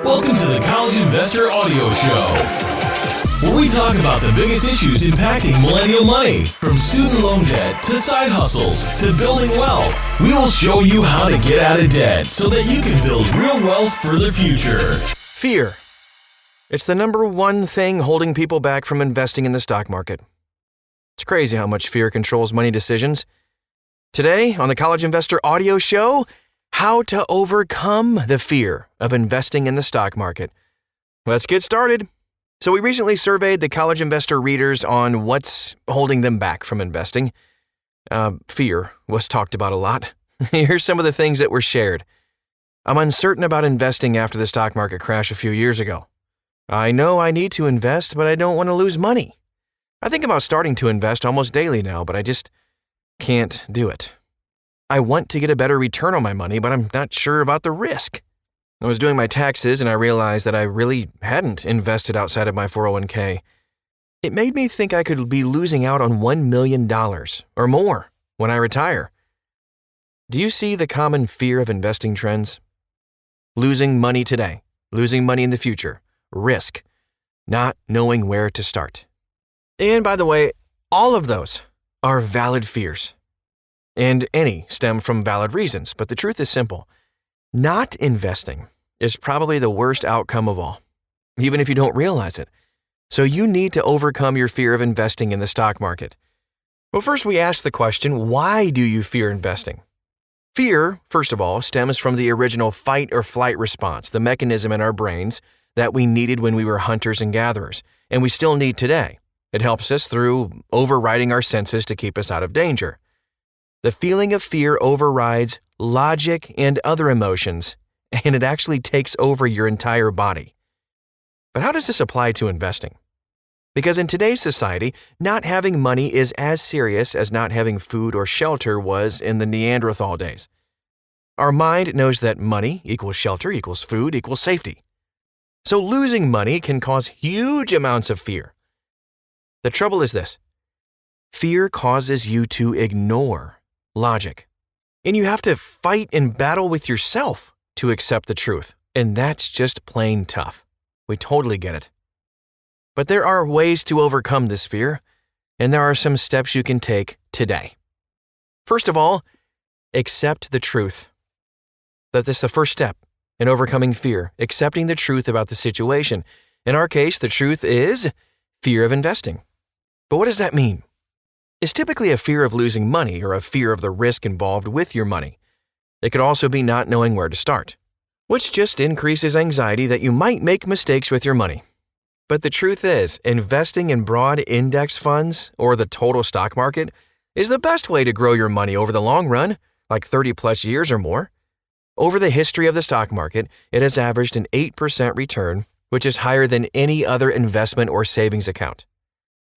Welcome to the College Investor Audio Show, where we talk about the biggest issues impacting millennial money, from student loan debt to side hustles to building wealth. We will show you how to get out of debt so that you can build real wealth for the future. Fear. It's the number one thing holding people back from investing in the stock market. It's crazy how much fear controls money decisions. Today, on the College Investor Audio Show, how to overcome the fear of investing in the stock market. Let's get started. So we recently surveyed the College Investor readers on what's holding them back from investing. Fear was talked about a lot. Here's some of the things that were shared. I'm uncertain about investing after the stock market crash a few years ago. I know I need to invest, but I don't want to lose money. I think about starting to invest almost daily now, but I just can't do it. I want to get a better return on my money, but I'm not sure about the risk. I was doing my taxes and I realized that I really hadn't invested outside of my 401k. It made me think I could be losing out on $1 million or more when I retire. Do you see the common fear of investing trends? Losing money today, losing money in the future, risk, not knowing where to start. And by the way, all of those are valid fears. And any stem from valid reasons, but the truth is simple. Not investing is probably the worst outcome of all, even if you don't realize it. So you need to overcome your fear of investing in the stock market. Well, first we ask the question, why do you fear investing? Fear, first of all, stems from the original fight or flight response, the mechanism in our brains that we needed when we were hunters and gatherers, and we still need today. It helps us through overriding our senses to keep us out of danger. The feeling of fear overrides logic and other emotions, and it actually takes over your entire body. But how does this apply to investing? Because in today's society, not having money is as serious as not having food or shelter was in the Neanderthal days. Our mind knows that money equals shelter equals food equals safety. So losing money can cause huge amounts of fear. The trouble is this: fear causes you to ignore logic. And you have to fight and battle with yourself to accept the truth. And that's just plain tough. We totally get it. But there are ways to overcome this fear, and there are some steps you can take today. First of all, accept the truth. That's the first step in overcoming fear, accepting the truth about the situation. In our case, the truth is fear of investing. But what does that mean? It's typically a fear of losing money or a fear of the risk involved with your money. It could also be not knowing where to start, which just increases anxiety that you might make mistakes with your money. But the truth is, investing in broad index funds or the total stock market is the best way to grow your money over the long run, like 30 plus years or more. Over the history of the stock market, it has averaged an 8% return, which is higher than any other investment or savings account.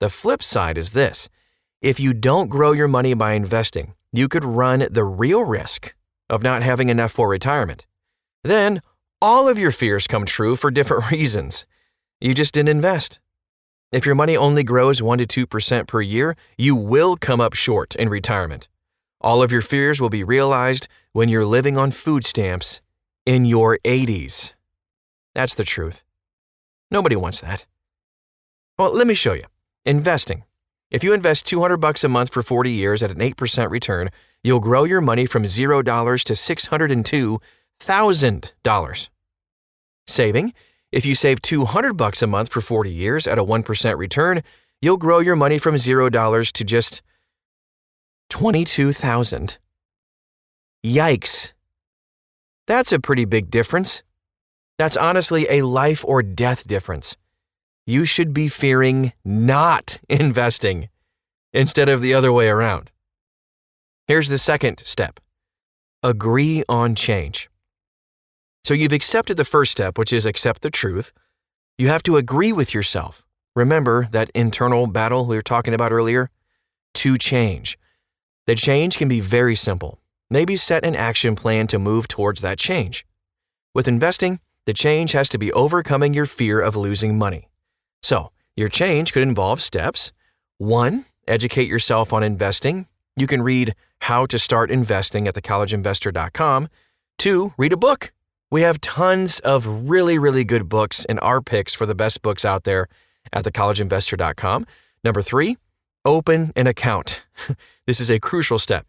The flip side is this: if you don't grow your money by investing, you could run the real risk of not having enough for retirement. Then, all of your fears come true for different reasons. You just didn't invest. If your money only grows 1% to 2% per year, you will come up short in retirement. All of your fears will be realized when you're living on food stamps in your 80s. That's the truth. Nobody wants that. Well, let me show you. Investing. If you invest $200 a month for 40 years at an 8% return, you'll grow your money from $0 to $602,000. Saving. If you save $200 a month for 40 years at a 1% return, you'll grow your money from $0 to just $22,000. Yikes. That's a pretty big difference. That's honestly a life or death difference. You should be fearing not investing instead of the other way around. Here's the second step. Agree on change. So you've accepted the first step, which is accept the truth. You have to agree with yourself. Remember that internal battle we were talking about earlier? To change. The change can be very simple. Maybe set an action plan to move towards that change. With investing, the change has to be overcoming your fear of losing money. So, your change could involve steps. 1, educate yourself on investing. You can read How to Start Investing at thecollegeinvestor.com. 2, read a book We have tons of really, really good books and our picks for the best books out there at thecollegeinvestor.com. Number 3, open an account. This is a crucial step.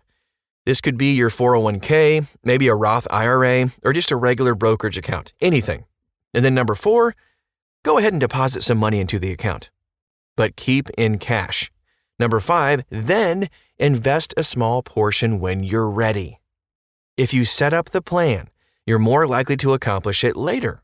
This could be your 401k, maybe a Roth IRA, or just a regular brokerage account, anything. And then number 4, go ahead and deposit some money into the account, but keep in cash. Number 5, then invest a small portion when you're ready. If you set up the plan, you're more likely to accomplish it later.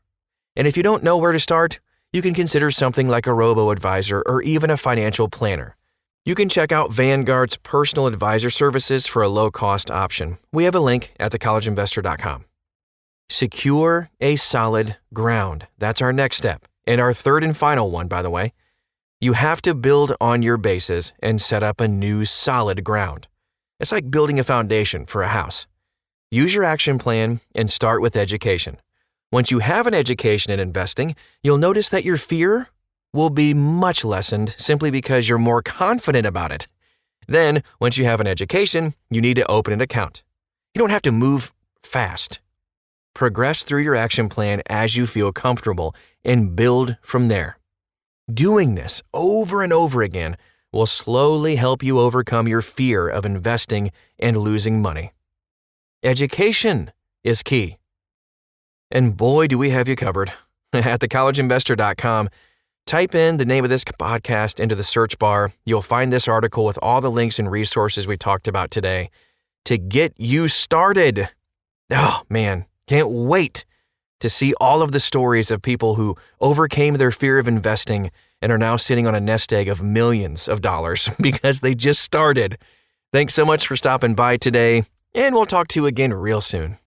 And if you don't know where to start, you can consider something like a robo-advisor or even a financial planner. You can check out Vanguard's personal advisor services for a low-cost option. We have a link at thecollegeinvestor.com. Secure a solid ground. That's our next step. And our third and final one, by the way. You have to build on your bases and set up a new solid ground. It's like building a foundation for a house. Use your action plan and start with education. Once you have an education in investing, you'll notice that your fear will be much lessened simply because you're more confident about it. Then, once you have an education, you need to open an account. You don't have to move fast. Progress through your action plan as you feel comfortable and build from there. Doing this over and over again will slowly help you overcome your fear of investing and losing money. Education is key. And boy, do we have you covered. At thecollegeinvestor.com, type in the name of this podcast into the search bar. You'll find this article with all the links and resources we talked about today to get you started. Oh, man, can't wait to see all of the stories of people who overcame their fear of investing and are now sitting on a nest egg of millions of dollars because they just started. Thanks so much for stopping by today, and we'll talk to you again real soon.